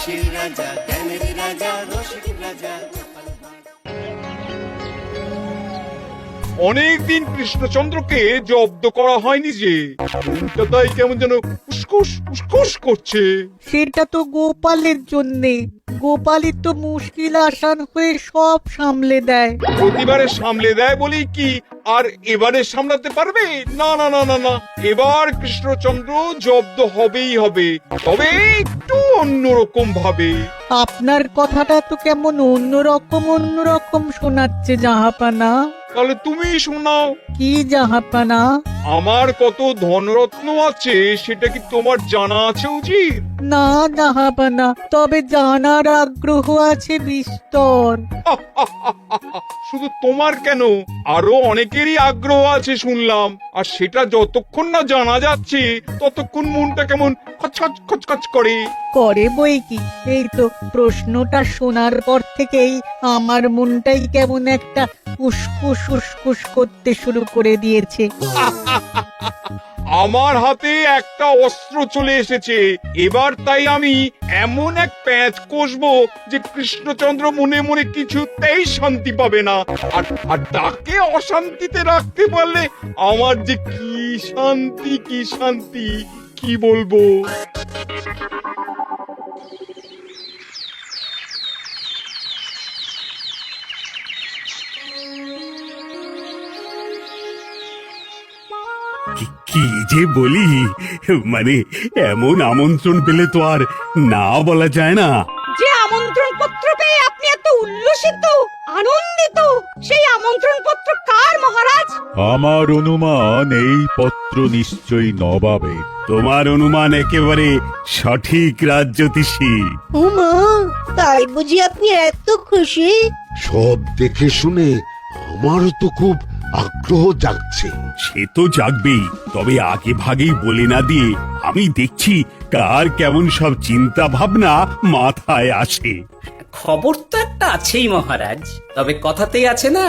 হাসির রাজা, জ্ঞানের রাজা, রসিক রাজা। অনেকদিন কৃষ্ণচন্দ্রকে জব্দ করা হয়নি যে, মনটা তাই কেমন যেন উস্কুস উস্কুস করছে। সেটা তো গোপালের জন্যে। গোপালই তো মুশকিল আসান হয়ে সব সামলে দেয়। প্রতিবারে সামলে দেয় বলেই কি আর এবারে সামলাতে পারবে? না না না না না, এবার কৃষ্ণচন্দ্র জব্দ হবেই হবে, তবে একটু অন্যরকম ভাবে। আপনার কথাটা তো কেমন অন্যরকম শোনাচ্ছে জাহাপানা। তাহলে তুমি শোনাও। কি জাহাপানা? আমার কত ধনরত্ন আছে সেটা কি তোমার জানা আছে উজির? না জাহাপানা, তবে জানার আগ্রহ আছে বিস্তর। শুধু তোমার কেন, আরো অনেকেরই আগ্রহ আছে শুনলাম, আর সেটা যতক্ষণ না জানা যাচ্ছে ততক্ষণ মনটা কেমন খচখচ খচখচ করে। করে বই কি, এই তো প্রশ্নটা শোনার পর থেকেই আমার মনটাই কেমন একটা উস্কুস উস্কুস করতে শুরু করে দিয়েছে। আমার হাতে একটা অস্ত্র চলে এসেছে, এবার তাই আমি এমন এক প্যাঁচ কষবো যে কৃষ্ণচন্দ্র মনে মনে কিছুতেই শান্তি পাবে না, আর তাকে অশান্তিতে রাখতে পারলে আমার যে কি শান্তি কি শান্তি, কি বলবো। কি যে বলি, মানে এমন আমন্ত্রণ পেলে তো আর না বলা যায় না। যে আমন্ত্রণ পত্র পেয়ে আপনি এত উল্লসিত আনন্দিত, সেই আমন্ত্রণ পত্র কার মহারাজ? আমার অনুমান এই পত্র নিশ্চয়ই নবাবের। তোমার অনুমান একেবারে সঠিক রাজ্যতীষী। উমা, তাই বুঝি আপনি এত খুশি? সব দেখে শুনে আমারও তো খুব আগ্রহ জাগছে। সে তো জাগবেই, তবে আগে ভাগেই বলে না দিয়ে আমি দেখছি কার কেমন সব চিন্তা ভাবনা মাথায় আসে। খবর তো একটা আছেই মহারাজ, তবে কথাতেই আছে না,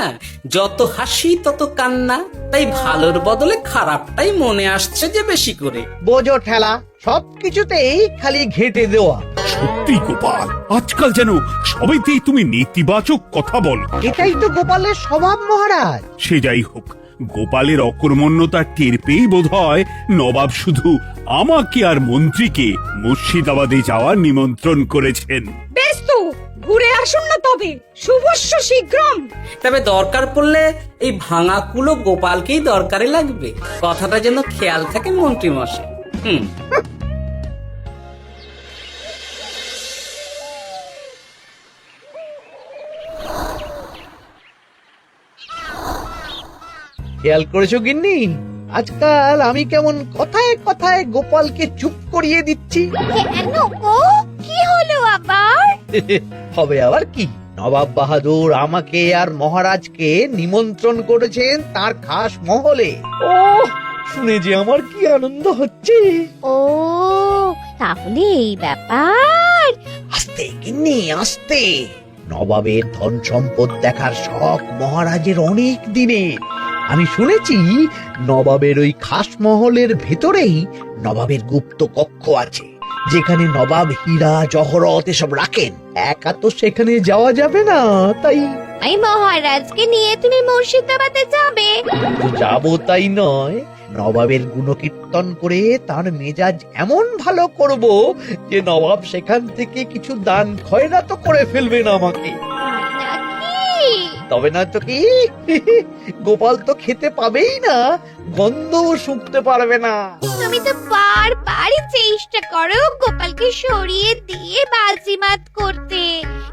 যত হাসি তত কান্না, তাই ভালোর বদলে খারাপটাই মনে আসছে যে বেশি করে। বোঝো ঠেলা, সবকিছুতেই খালি ঘেঁটে দেওয়া। সত্যি গোপাল, আজকাল যেন সবাইতেই তুমি নেতিবাচক কথা বলো। এটাই তো গোপালের স্বভাব মহারাজ। সে যাই হোক, গোপালের অকর্মণ্যতা টের পেয়েই বোধ হয় নবাব শুধু আমাকে আর মন্ত্রীকে মুর্শিদাবাদে যাওয়ার নিমন্ত্রণ করেছেন। বেশ তো, ঘুরে আসুন না তবে, শুভস্য শীঘ্রম। তবে দরকার পড়লে এই ভাঙা কুলো গোপালকেই দরকারে লাগবে, কথাটা যেন খেয়াল থাকে মন্ত্রী মশাই। খেয়াল করেছো গিন্নি, আজকাল আমি কেমন কথায় কথায় গোপালকে চুপ করিয়ে দিচ্ছি। কেন গো, কি হলো আবার? হবে আবার কি, নবাব বাহাদুর আমাকে আর মহারাজকে নিমন্ত্রণ করেছেন তার খাস মহলে। ও শুনে যে আমার কি আনন্দ হচ্ছে। ও তাহলে এই ব্যাপার। আস্তে গিন্নি আস্তে, নবাবের ধন সম্পদ দেখার শখ মহারাজের অনেক দিনের। আমি শুনেছি নবাবের ওই খাস মহলের ভেতরেই নবাবের গুপ্ত কক্ষ আছে, যেখানে নবাব হীরা জহরত এসব রাখেন। একা তো সেখানে যাওয়া যাবে না, তাই এই মহারাজকে নিয়ে তুমি মুর্শিদাবাদে যাবে? শুধু যাবো তাই নয়, নবাবের গুণকীর্তন করে তার মেজাজ এমন ভালো করব যে নবাব সেখান থেকে কিছু দান খয়রাত করে ফেলবেন আমাকে। তবে না তো কি, গোপাল তো খেতে পাবেই না, গন্ধও শুঁকতে পারবে না। তুমি তো বারবার চেষ্টা করো গোপালকে সরিয়ে দিয়ে বাজিমাত করতে,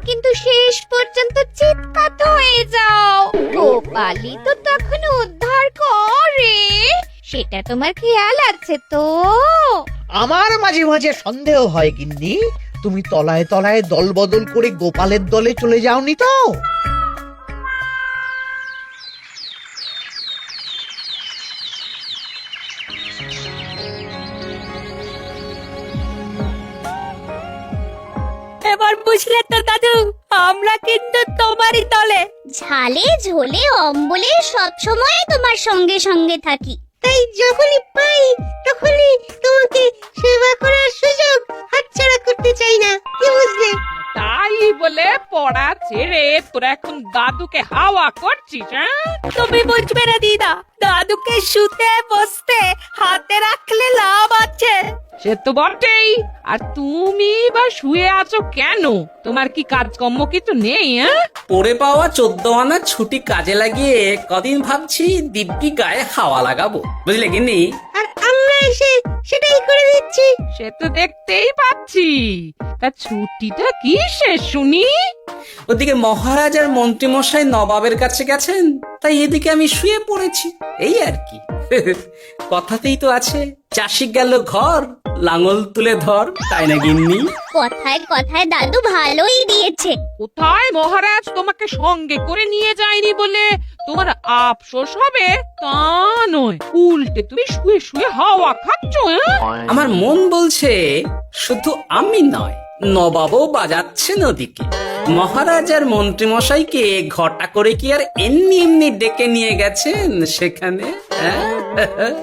কিন্তু শেষ পর্যন্ত চিৎপাত হয়ে যাও। গোপালই তো তখন উদ্ধার করে, সেটা তোমার খেয়াল আছে তো? আমার মাঝে মাঝে সন্দেহ হয় গিন্নি, তুমি তলায় তলায় দল বদল করে গোপালের দলে চলে যাওনি তো? এবার বুঝলে তো দাদু, আমরা কিন্তু তোমারই দলে। ঝালে ঝোলে অম্বলে সব সময় তোমার সঙ্গে সঙ্গে থাকি। তাই যখনই পাই তখনই তোমাকে সেবা করার সুযোগ হাতছাড়া করতে চাই না। কি বুঝলি? তাই বলে পড়া ছেড়ে তোরা এখন দাদুকে হাওয়া করছিস, হ্যাঁ? তুমি বুঝবে না দিদা, দাদুকে শুতে বসতে হাতে রাখলে লাভ আছে। সে তো বটেই। আর তুমি বা শুয়ে আছো কেন? তোমার কি কাজকর্ম কিছু নেই, হ্যাঁ? পড়ে পাওয়া 14 আনা ছুটি কাজে লাগিয়ে কদিন ভাবছি দিব্যি গায়ে হাওয়া লাগাবো, বুঝলে গিন্নি? আর আমরা এসে সেটাই করে দিচ্ছি। সে তো দেখতেই পাচ্ছি। তা ছুটিটা কি শেষ শুনি? ওদিকে মহারাজ আর মন্ত্রীমশাই নবাবের কাছে গেছেন, তাই এদিকে আমি শুয়ে পড়েছি, এই আর কি। কথাতেই তো আছে, চাষি গেল ঘর, লাঙল তুলে ধর, তাই না গিন্নি? কথায় কথায় দাদু ভালোই দিয়েছে। কোথায় মহারাজ তোমাকে সঙ্গে করে নিয়ে যায়নি বলে তোমার আফসোস হবে তা নয়, উল্টে তুমি শুয়ে শুয়ে হাওয়া খাচ্ছ, হ্যাঁ? আমার মন বলছে শুধু আমি নয়, নবাবও বাজাচ্ছেন ওদিকে। মহারাজ আর মন্ত্রীমশাইকে ঘটা করে কি আর এমনি এমনি ডেকে নিয়ে গেছেন সেখানে, হ্যাঁ?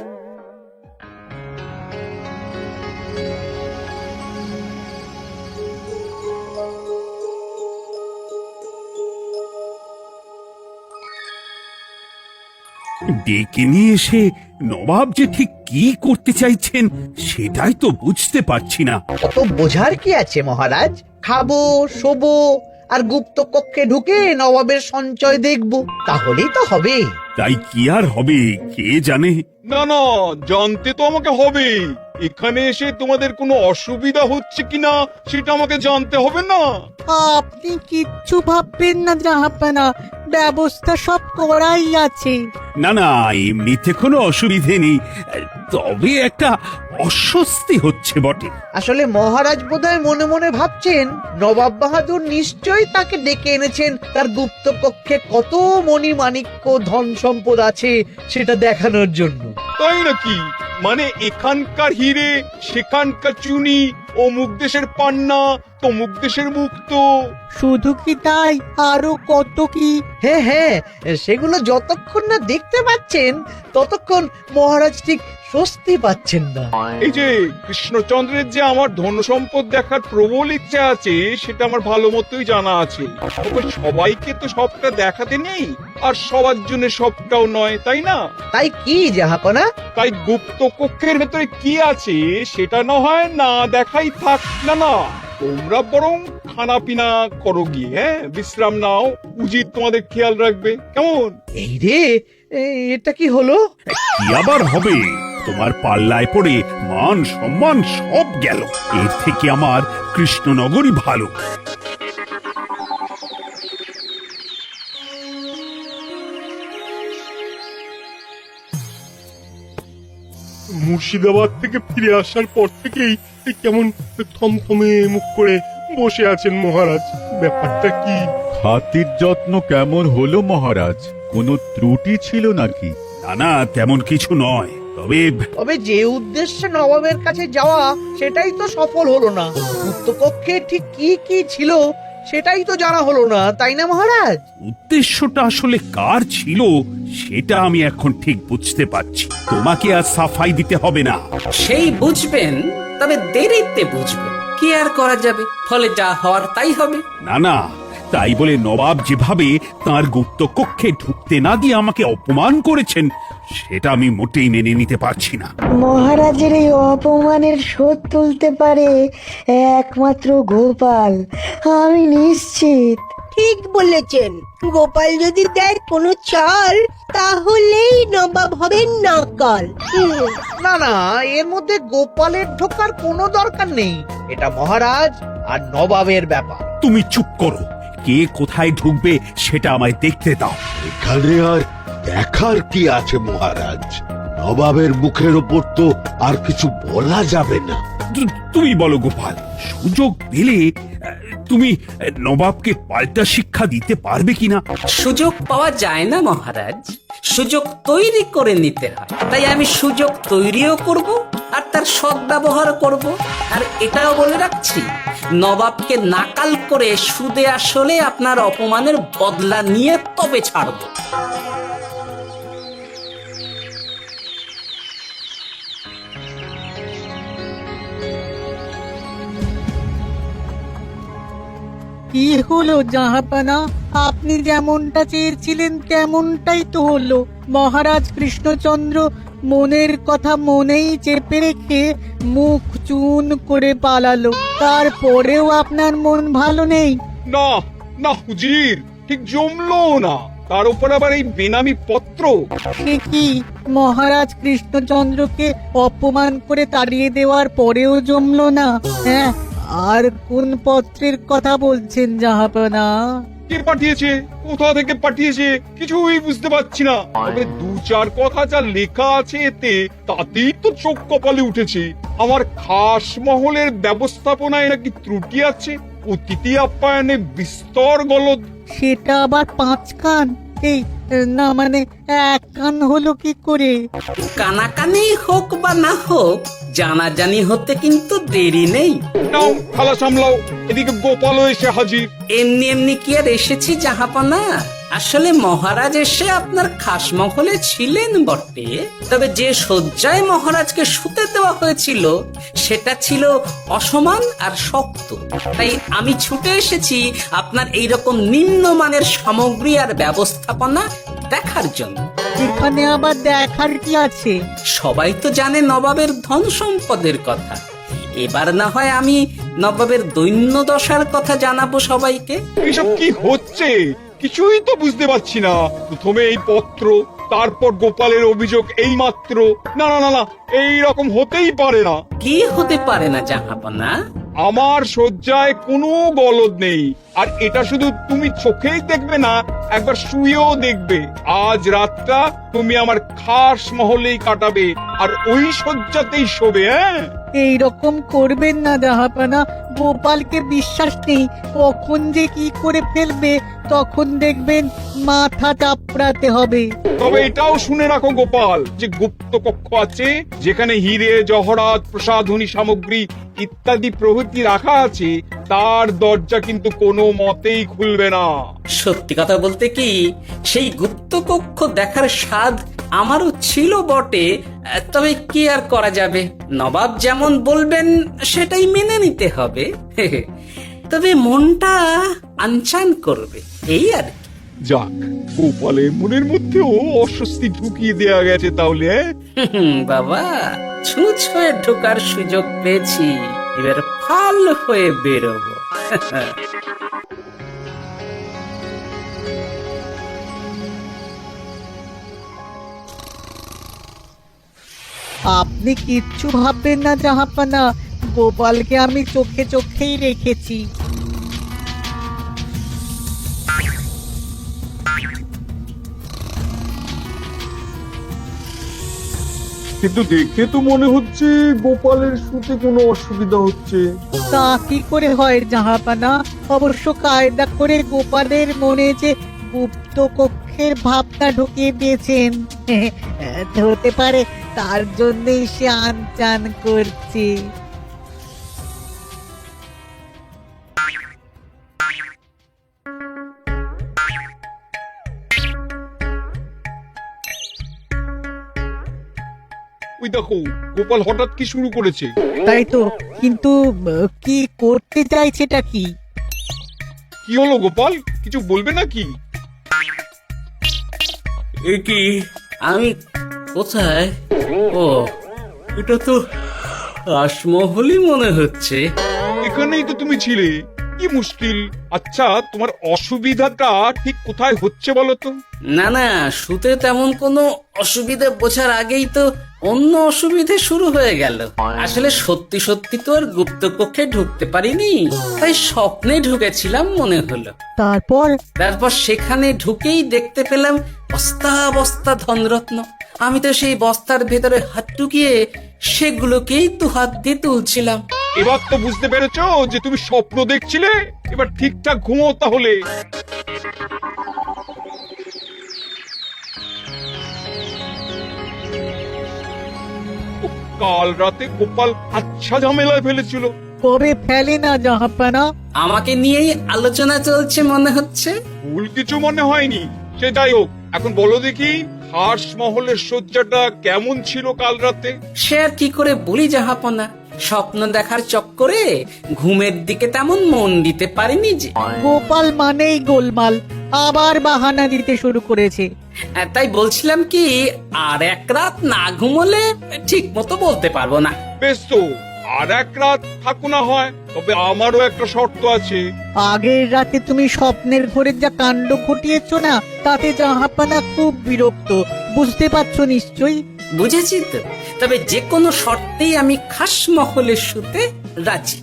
ডেকে নিয়ে এসে নবাব যে ঠিক কি করতে চাইছেন সেটাই তো বুঝতে পারছি না। অত বোঝার কি আছে মহারাজ? খাবো, শোবো আর গুপ্ত কক্ষে ঢুকে নবাবের সঞ্চয় দেখব, তাহলেই তো হবে। তাই কি আর হবে কে জানে। না না, জানতে তো আমাকে হবে। এখানে এসে তোমাদের কোনো অসুবিধা হচ্ছে কিনা সেটা আমাকে জানতে হবে না? আপনি কিচ্ছু ভাববেন না জাহাপানা, ব্যবস্থা সব করাই আছে। না না, এমনিতে কোনো অসুবিধে নেই, তবে একটা অস্বস্তি হচ্ছে বটে। আসলে মহারাজ বোধহয় মনে মনে ভাবছেন নবাব বাহাদুর নিশ্চয়ই তাকে ডেকে এনেছেন তার গুপ্ত কক্ষে কত মণি মাণিক্য ধন সম্পদ আছে সেটা দেখানোর জন্য। তাই নাকি? মানে এখানকার হিরে, সেখানকার চুনি, অমুক দেশের পান্না, তমুক দেশের মুক্ত। শুধু কি তাই, আরো কত কি। হ্যাঁ হ্যাঁ, সেগুলো যতক্ষণ না দেখতে পাচ্ছেন ততক্ষণ মহারাজ ঠিক স্বস্তি পাচ্ছেন না। এই যে কৃষ্ণচন্দ্রের যে আমার ধন সম্পদ দেখার প্রবল ইচ্ছা আছে সেটা আমার ভালো মতোই জানা আছে। তবে সবাইকে তো সবটা দেখাতে নেই, আর সবার জন্য সবটাও নয়, তাই না? তাই কি জাহাপনা? তাই গুপ্ত কক্ষের ভেতরে কি আছে সেটা না হয় না দেখাই থাক। না না, তোমরা বরং খানা পিনা করো গিয়ে, হ্যাঁ, বিশ্রাম নাও। উজির তোমাদের খেয়াল রাখবে, কেমন? এই রে, এটা কি হলো? কি আবার হবে? তোমার পাল্লায় পড়ে মান সম্মান সব গেল। এর থেকে আমার কৃষ্ণনগরই ভালো। মুর্শিদাবাদ থেকে ফিরে আসার পর থেকেই কেমন থমথমে মুখ করে বসে আছেন মহারাজ। ব্যাপারটা কি? হাতির যত্ন কেমন হলো মহারাজ? কোনো ত্রুটি ছিল নাকি? না না, তেমন কিছু নয়। তবে যে উদ্দেশ্যে নবাবের কাছে যাওয়া সেটাই তো সফল হলো না। গুপ্ত কক্ষে ঠিক কি কি ছিল সেটাই তো জানা হলো না, তাই না মহারাজ? উদ্দেশ্যটা আসলে কার ছিল সেটা আমি এখন ঠিক বুঝতে পারছি। তোমাকে আর সাফাই দিতে হবে না। সেই বুঝবেন, তবে দেরিতে বুঝবেন। কি আর করা যাবে, ফলে যা হওয়ার তাই হবে। না না, তাই বলে নবাব যেভাবে তার গুপ্ত কক্ষে ঢুকতে না দিয়ে আমাকে অপমান করেছেন সেটা আমি মোটেই মেনে নিতে পারছি না। মহারাজের এই অপমানের শোধ তুলতে পারে একমাত্র গোপাল, আমি নিশ্চিত। ঠিক বলেছেন, গোপাল যদি দেয় কোনো চাল তাহলেই নবাব হবেন নাকাল। না না, এর মধ্যে গোপালের ঢোকার কোনো দরকার নেই। এটা মহারাজ আর নবাবের ব্যাপার। তুমি চুপ করো। কে কোথায় ঢুকবে সেটা আমায় দেখতে দাও। এখানে আর দেখার কি আছে মহারাজ? নবাবের মুখের ওপর তো আর কিছু বলা যাবে না। তুমি বলো গোপাল, সুযোগ পেলে তুমি নবাবকে পাল্টা শিক্ষা দিতে পারবে কিনা? সুযোগ পাওয়া যায় না মহারাজ, সুযোগ তৈরি করে নিতে হয়। তাই আমি সুযোগ তৈরিও করব আর তার সদ্ব্যবহার করব। আর এটাও বলে রাখছি, নবাবকে নাকাল করে সুদে আসলে আপনার অপমানের বদলা নিয়ে তবে ছাড়ব। কি হলো জাহাপানা? আপনি যেমনটা চেয়েছিলেন তেমনটাই তো হলো। মহারাজ কৃষ্ণচন্দ্র মনের কথা মনেই চেপে রেখে মুখ চুন করে পালালো। তারপরেও আপনার মন ভালো নেই? না না হুজির, ঠিক জমলো না। তার উপর আবার এই বেনামি পত্র। সে কি, মহারাজ কৃষ্ণচন্দ্রকে অপমান করে তাড়িয়ে দেওয়ার পরেও জমলো না? হ্যাঁ, আর কোন পত্রের কথা বলছেন জাহাপনা? কে পাঠিয়েছে, কোথা থেকে পাঠিয়েছে কিছুই বুঝতে পারছি না। তবে দু চার কথা যা লেখা আছে এতে, তাতেই তো চোখ কপালে উঠেছে। আমার খাস মহলের ব্যবস্থাপনায় নাকি ত্রুটি আছে, অতিথি আপ্যায়নে বিস্তর গলদ। সেটা আবার 5 কান? এই না মানে 1 কান হলো কি করে? কানাকানি হোক বা না হোক, জানাজানি হতে কিন্তু দেরি নেই। নাও থালা সামলাও, এদিকে গোপালও এসে হাজির। এমনি এমনি কি আর এসেছি জাহাপনা? আসলে মহারাজ এসে আপনার খাস মহলে ছিলেন বটে, তবে যে শয্যায় মহারাজকে শুতে দেওয়া হয়েছিল সেটা ছিল অসমান আর শক্ত। তাই আমি ছুটে এসেছি আপনার এইরকম নিম্নমানের সামগ্রী আর ব্যবস্থাপনা দেখার জন্য। এখানে আবার দেখার কি আছে? সবাই তো জানে নবাবের ধন সম্পদের কথা, এবার না হয় আমি নবাবের দৈন্য দশার কথা জানাবো সবাইকে। এসব কি হচ্ছে কিছুই তো বুঝতে পারছি না। প্রথমে এই পত্র, তারপর গোপালের অভিযোগ এই মাত্র। না না না না, এই রকম হতেই পারে না। কি হতে পারে না জাহাপনা? আমার শয্যায় কোনো গলদ নেই, আর এটা শুধু তুমি চোখেই দেখবে না, একবার শুয়েও দেখবে। আজ রাতটা তুমি আমার খাস মহলেই কাটাবে, আর ওই শয্যাতেই শোবে। হ্যাঁ, এই রকম করবেন না জাহাপানা। গোপালকে বিশ্বাস নেই, কখন যে কি করে ফেলবে তখন দেখবেন মাথা চাপড়াতে হবে। তবে এটাও শুনে রাখো গোপাল, যে গুপ্ত কক্ষ আছে যেখানে হিরে জহরাত প্রসাধনী সামগ্রী ইত্যাদি প্রভৃতি রাখা আছে, তার দরজা কিন্তু কোনো মতেই খুলবে না। সত্যি কথা বলতে কি, সেই গুপ্ত কক্ষ দেখার স্বাদ আমারও ছিল বটে, তবে কি আর করা যাবে, নবাব যেমন বলবেন সেটাই মেনে নিতে হবে। তবে মনটা আনচান করবে, এই আর কি। যাক, গোপালের মনের মধ্যেও অস্বস্তি ঢুকিয়ে দেয়া গেছে তাহলে। বাবা, ছুঁচ হয়ে ঢোকার সুযোগ পেয়েছি, এবার ফাল হয়ে বেরোবো। আপনি কিচ্ছু ভাববেন না জাহাপানা, গোপালকে আমি চোখে চোখেই রেখেছি। কিন্তু দেখে তো মনে হচ্ছে গোপালের শুতে কোনো অসুবিধা হচ্ছে। তা কি করে হয় জাহাপানা? অবশ্য কায়দা করে গোপালের মনে যে গুপ্ত কক্ষের ভাবনা ঢুকিয়ে দিয়েছেন, হতে পারে তার জন্যই সে আনচান করছে। ওই দেখো, গোপাল হঠাৎ কি শুরু করেছে। তাই তো, কিন্তু কি করতে চাইছেটা কি? কি হলো গোপাল, কিছু বলবে নাকি? এ কি, আমি কোথায়? ও, এটা তো রাসমহলই মনে হচ্ছে। এখানেই তো তুমি ছিলে, কি মুশকিল। আচ্ছা, তোমার অসুবিধাটা ঠিক কোথায় হচ্ছে বলো তো? না না, শুতে তেমন কোনো অসুবিধা বোঝার আগেই তো অন্য অসুবিধে শুরু হয়ে গেল। আসলে সত্যি সত্যি তো আর গুপ্ত কক্ষে ঢুকতে পারিনি, তাই স্বপ্নে ঢুকেছিলাম মনে হলো। তারপর সেখানে ঢুকেই দেখতে পেলাম বস্তা বস্তা ধনরত্ন। আমি তো সেই বস্তার ভেতরে হাত ঢুকিয়ে সেগুলোকেই তো হাত দিয়ে তুলছিলাম। এবার তো বুঝতে পেরেছো যে তুমি স্বপ্ন দেখছিলে। এবার ঠিকঠাক ঘুমো তাহলে। কাল রাতে গোপাল আচ্ছা ঝামেলায় ফেলেছিল। কবে ফেলে না জাহাপানা? আমাকে নিয়েই আলোচনা চলছে মনে হচ্ছে। ভুল কিছু মনে হয়নি, সে যাই হোক। এখন বলো দেখি, খাস মহলের শয্যাটা কেমন ছিল কাল রাতে? সে আর কি করে বলি জাহাপনা, স্বপ্ন দেখার চক্করে ঘুমের দিকে তেমন মন দিতে পারিনি যে। গোপাল মানেই গোলমাল, আবার বাহানা দিতে শুরু করেছে। তাই বলছিলাম কি, আর এক রাত না ঘুমোলে ঠিক মতো বলতে পারবো না। বেশ তো, আর এক রাত থাকো না হয়, তবে আমারও একটা শর্ত আছে। আগের রাতে তুমি স্বপ্নের ঘোরে যা কাণ্ড ঘটিয়েছো না, তাতে জাহাপানা খুব বিরক্ত, বুঝতে পারছো নিশ্চয়ই। বুঝেছি তো, তবে যে কোনো শর্তেই আমি খাস মহলে শুতে রাজি।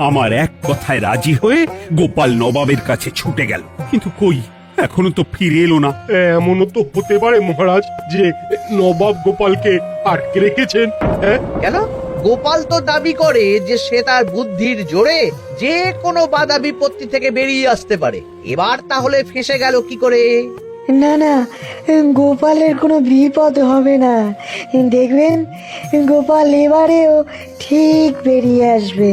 আমার এক কথায় রাজি হয়ে গোপাল নবাবের কাছে ছুটে গেল, কিন্তু কই এখনো তো ফিরে এলো না। এমনও তো হতে পারে মহারাজ যে নবাব গোপালকে আটকে রেখেছেন। হ্যাঁ, কেন? গোপাল তো দাবি করে যে সে তার বুদ্ধির জোরে যে কোনো বাধা বিপত্তি থেকে বেরিয়ে আসতে পারে। এবার তাহলে ফেঁসে গেল কি করে? না না, গোপালের কোনো বিপদ হবে না, দেখবেন গোপাল এবারেও ঠিক বেরিয়ে আসবে।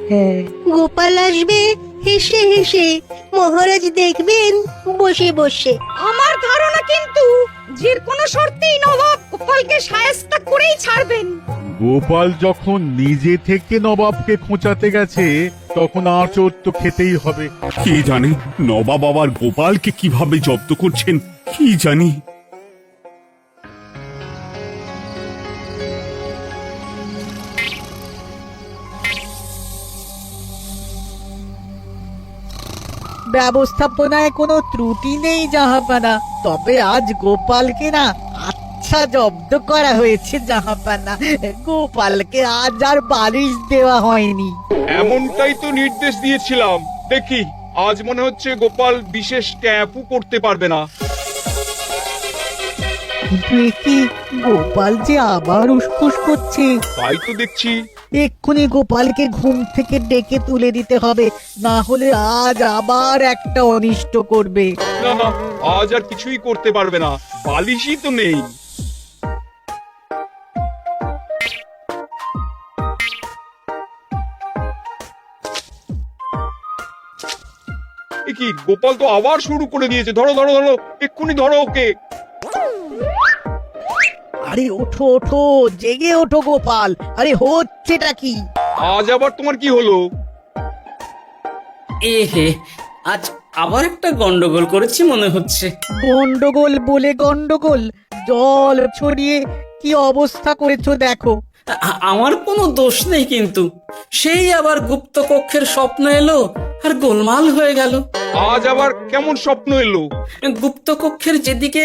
হ্যাঁ, গোপাল আসবে হেসে হেসে, মহারাজ দেখবেন বসে বসে। আমার ধারণা কিন্তু যে কোনো শর্তেই নবাব গোপালকে শায়েস্তা করেই ছাড়বেন। গোপাল যখন নিজে থেকে নবাবকে খোঁচাতে গেছে, তখন আঁচড় তো খেতেই হবে। কে জানে নবাব আবার গোপালকে কিভাবে জব্দ করছেন, কি জানি। ব্যবস্থাপনায় কোনো ত্রুটি নেই জাহাপানা, তবে আজ গোপালকে না আচ্ছা জব্দ করা হয়েছে জাহাপানা। গোপালকে আজ আর বালিশ দেওয়া হয়নি। এমনটাই তো নির্দেশ দিয়েছিলাম। দেখি, আজ মনে হচ্ছে গোপাল বিশেষ ক্যাপও করতে পারবে না। কিন্তু এ কি, গোপাল যে আবার উসখুস করছে। তাই তো দেখছি। এক্ষুনি গোপালকে ঘুম থেকে ডেকে তুলে দিতে হবে, না হলে আজ আবার একটা অনিষ্ট করবে। না না, আজ আর কিছুই করতে পারবে না, বালিশই তো নেই। এ কি, গোপাল তো আবার শুরু করে দিয়েছে। ধরো ধরো ধরো, এক্ষুনি ধরো ওকে। আরে ওঠো ওঠো, জেগে ওঠো গোপাল। আরে হচ্ছেটা কি? আজ আবার তোমার কি হলো? এ হে, আজ আবার একটা গন্ডগোল করেছি মনে হচ্ছে। গন্ডগোল বলে গন্ডগোল, জল ছড়িয়ে কি অবস্থা করেছো দেখো। আমার কোনো দোষ নেই, কিন্তু সেই আবার গুপ্ত কক্ষের স্বপ্ন এলো আর গোলমাল হয়ে গেল। আজ আবার কেমন স্বপ্ন এলো? গুপ্ত কক্ষের যেদিকে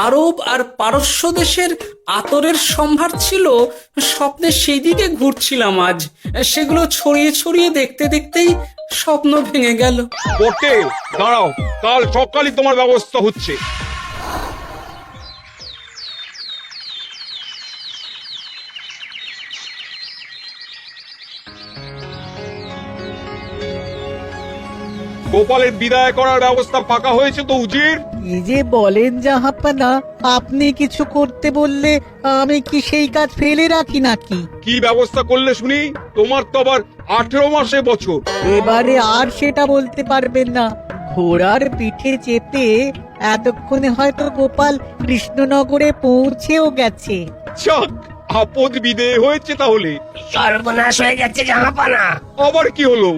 আরব আর পারস্য দেশের আতরের সম্ভার ছিল, স্বপ্নে সেই দিকে ঘুরছিলাম আজ। সেগুলো ছড়িয়ে ছড়িয়ে দেখতে দেখতেই স্বপ্ন ভেঙে গেল। বটে, দাঁড়াও, কাল সকালই তোমার ব্যবস্থা হচ্ছে। গোপালের বিদায় করার ব্যবস্থা পাকা হয়েছে তো উজির? কি যে বলেন জাহাপানা, আপনি কিছু করতে বললে আমি কি সেই কাজ ফেলে রাখি নাকি? কি ব্যবস্থা করলে শুনি? তোমার তো আবার 18 মাসে বছর। এবারে আর সেটা বলতে পারবেন না। ঘোড়ার পিঠে চেপে এতক্ষণে হয়তো গোপাল কৃষ্ণনগরে পৌঁছেও গেছে। যাক, আপদ বিদেয় হয়েছে তাহলে। সর্বনাশ হয়ে গেছে জাহাপানা। আবার কি হলো?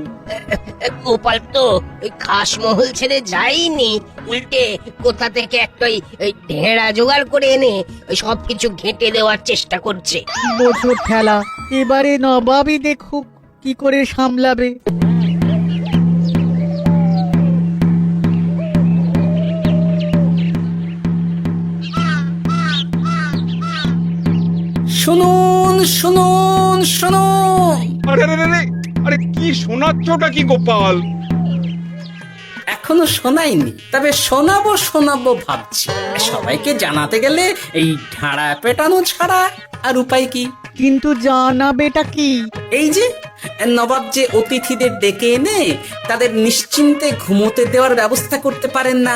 গোপাল তো ওই খাসমহল ছেড়ে যায়নি, উল্টে কোথা থেকে একটা ওই ঢেড়া জোগাড় করে এনে ওই সবকিছু ঘেঁটে দেওয়ার চেষ্টা করছে। বছর ঠেলা, এবারে নবাবই দেখুক কি করে সামলাবে। শুনুন শুনুন শুনুন। আরে আরে আরে, আরে কি শোনাচ্ছটা কি গোপাল? এখনো শোনাইনি, তবে শোনাবো শোনাবো ভাবছি। সবাইকে জানাতে গেলে এই ঢাড়া পেটানো ছাড়া আর উপায় কি? কিন্তু জানাবেটা কি? এই যে নবাব যে অতিথিদের ডেকে এনে তাদের নিশ্চিন্তে ঘুমোতে দেওয়ার ব্যবস্থা করতে পারেন না,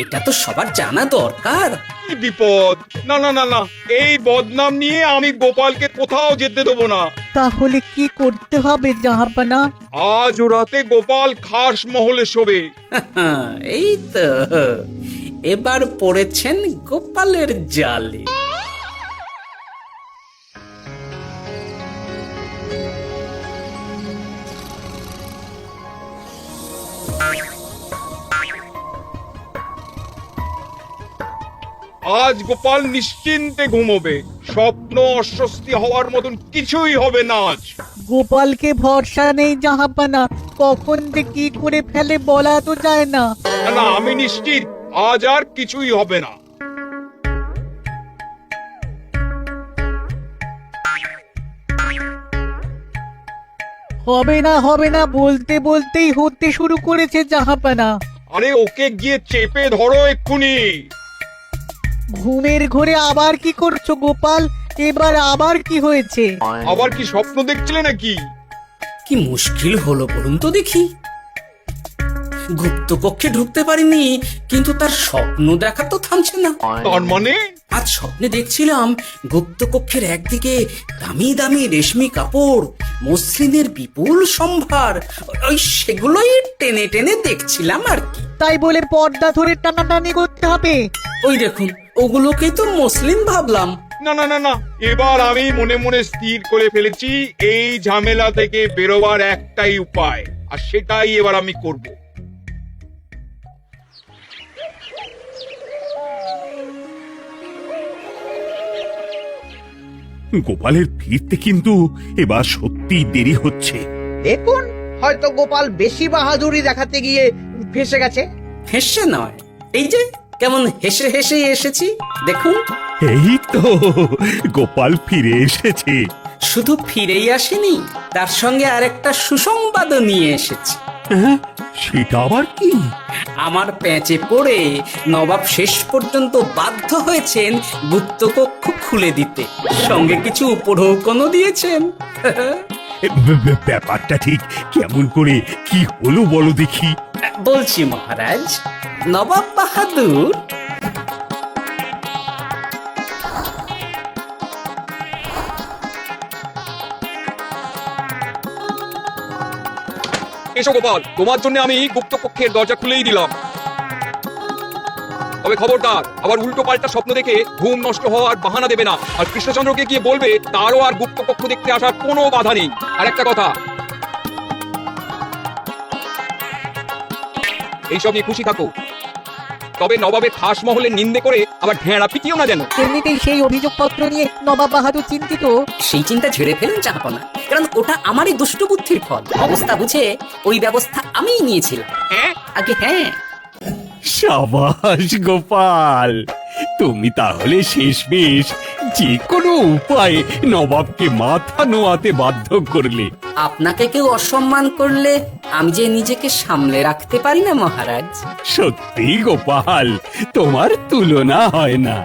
এটা তো সবার জানা দরকার। কি বিপদ! না না না না, এই বদনাম নিয়ে আমি গোপালকে কোথাও যেতে দেবো না। তাহলে কি করতে হবে জাহাপানা? আজ রাতে গোপাল খাস মহলে শোবে। এই তো, এবার পড়েছেন গোপালের জালে। আজ গোপাল নিশ্চিন্তে ঘুমোবে, স্বপ্ন অস্বস্তি হওয়ার মতন কিছুই হবে না আজ। গোপালকে ভরসা নেই জাহাপানা, কখন যে কি করে ফেলে বলা তো যায় না। না না, আমি নিশ্চিত আজ আর কিছুই হবে না। হবে না বলতে বলতেই হতে শুরু করেছে জাহাপানা। আরে ওকে গিয়ে চেপে ধরো এক্ষুনি। ঘুমের ঘোরে আবার কি করছো গোপাল? এবার আবার কি হয়েছে? আবার কি স্বপ্ন দেখছিলে নাকি? কি মুশকিল হলো বলুন তো দেখি। গুপ্ত কক্ষে ঢুকতে পারিনি, কিন্তু তার স্বপ্ন দেখা তো থামছে না। তার মানে আজ স্বপ্নে দেখছিলাম গুপ্ত কক্ষের একদিকে দামি দামি রেশমি কাপড়, মসলিনের বিপুল সম্ভার, ওই সেগুলোই টেনে টেনে দেখছিলাম আর কি। তাই বলে পর্দা ধরে টানাটানি করতে হবে? ওই দেখুন, ওগুলোকেই তো মসলিন ভাবলাম। না না না না, এবার আমি মনে মনে স্থির করে ফেলেছি এই ঝামেলা থেকে বেরোবার একটাই উপায়, আর সেটাই এবার আমি করব। গোপালের ফিরতে কিন্তু এবার সত্যি দেরি হচ্ছে। দেখুন, হয়তো গোপাল বেশি বাহাদুরি দেখাতে গিয়ে ফেসে গেছে। হেসে নয়, এই যে কেমন হেসে হেসে এসেছি দেখুন। এই তো গোপাল ফিরে এসেছে। শুধু ফিরেই আসেনি, তার সঙ্গে আরেকটা সুসংবাদও নিয়ে এসেছি। হ্যাঁ, সেটা আবার কি? আমার প্যাঁচে পড়ে নবাব শেষ পর্যন্ত বাধ্য হয়েছেন গুপ্তকক্ষ খুলে দিতে, সঙ্গে কিছু উপঢৌকনও দিয়েছেন। ব্যাপারটা ঠিক কেমন করে কি হলো বলো দেখি। বলছি মহারাজ, নবাব বাহাদুর এসো গোপাল, তোমার জন্য আমি গুপ্ত কক্ষের দরজা খুলেই দিলাম। তবে খবরদার, আবার উল্টো পাল্টা স্বপ্ন দেখে ঘুম নষ্ট হওয়ার বাহানা দেবে না। আর কৃষ্ণচন্দ্রকে গিয়ে বলবে তারও আর গুপ্ত কক্ষ দেখতে আসার কোনো বাধা নেই। আর একটা কথা, এইসব নিয়ে খুশি থাকো, তবে নবাবের খাস মহলের নিন্দে করে আবার ঢেঁড়া পিটিও না যেন। এমনিতেই সেই অভিযোগপত্র নিয়ে নবাব বাহাদুর চিন্তিত। সেই চিন্তা ঝেড়ে ফেলুন চাহাপনা, কারণ ওটা আমারই দুষ্ট বুদ্ধির ফল। অবস্থা বুঝে ওই ব্যবস্থা আমিই নিয়েছিলাম। আগে হ্যাঁ। সাবাস গোপাল, তুমি তাহলে শেষমেশ যে কোনো উপায়ে নবাবকে মাথা নোয়াতে বাধ্য করলে। আপনাকে কেউ অসম্মান করলে আমি যে নিজেকে সামলে রাখতে পারি না মহারাজ। সত্যি গোপাল, তোমার তুলনা হয় না।